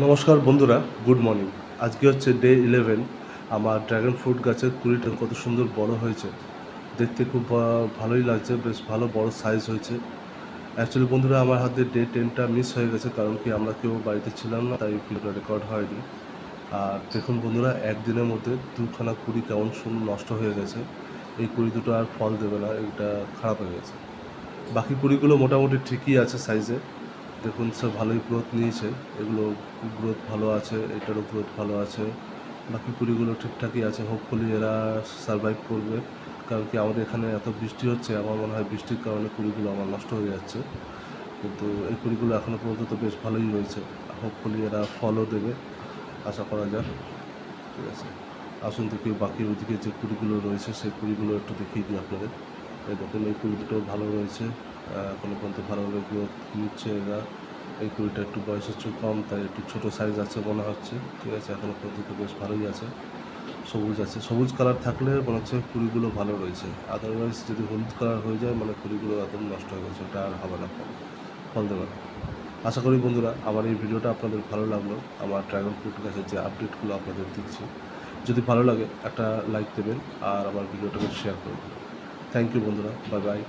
নমস্কার বন্ধুরা, good morning. আজকে হচ্ছে ডে 11। আমার ড্রাগন ফ্রুট গাছের কুড়িটা কত সুন্দর বড় হয়েছে, দেখতে খুব ভালোই লাগছে, বেশ ভালো বড় সাইজ হয়েছে। অ্যাকচুয়ালি বন্ধুরা, আমার হাতে ডে 10টা মিস হয়ে গেছে, কারণ কি আমরা কেউ বাড়িতে ছিলাম না, তাই ভিডিওটা রেকর্ড হয়নি। আর দেখুন বন্ধুরা, একদিনের মধ্যে দুখানা কুড়ি কেমন সুন্দর নষ্ট হয়ে গেছে। এই কুড়ি দুটো আর ফল দেবে না, এটা খারাপ হয়ে গেছে। বাকি কুড়িগুলো মোটামুটি ঠিকই আছে সাইজে। দেখুন সব ভালোই গ্রোথ নিয়েছে, এগুলো গ্রোথ ভালো আছে, এটারও গ্রোথ ভালো আছে। বাকি কুড়িগুলো ঠিকঠাকই আছে, হোপফুলি এরা সারভাইভ করবে। কারণ কি আমাদের এখানে এত বৃষ্টি হচ্ছে, আমার মনে হয় বৃষ্টির কারণে কুড়িগুলো আমার নষ্ট হয়ে যাচ্ছে। কিন্তু এই কুড়িগুলো এখনও পর্যন্ত বেশ ভালোই রয়েছে। হোপফুলি এরা ফলও দেবে, আশা করা যাক। ঠিক আছে, আসুন দেখি বাকি ওইদিকে যে কুড়িগুলো রয়েছে সেই কুড়িগুলো একটু দেখিয়ে দিই আপনাদের। এই দেখুন, এই কুড়ি দুটো ভালো রয়েছে, এখনও পর্যন্ত ভালোভাবে গ্রোথ নিচ্ছে এরা। এই কুড়িটা একটু বয়স একটু কম, তাই একটু ছোটো সাইজ আছে মনে হচ্ছে। ঠিক আছে, এখনও পর্যন্ত বেশ ভালোই আছে, সবুজ আছে। সবুজ কালার থাকলে মনে হচ্ছে কুড়িগুলো ভালো রয়েছে, আদারওয়াইজ যদি হলুদ কালার হয়ে যায় মানে কুড়িগুলো একদম নষ্ট হয়ে গেছে, ওটা আর হবে না, ফল ফল দেবে না। আশা করি বন্ধুরা আমার এই ভিডিওটা আপনাদের ভালো লাগলো, আমার ড্রাগন ফ্রুট গাছের যে আপডেটগুলো আপনাদের দিচ্ছি। যদি ভালো লাগে একটা লাইক দেবেন আর আমার ভিডিওটাকে শেয়ার করে দেবেন। থ্যাংক ইউ বন্ধুরা, বাই বাই।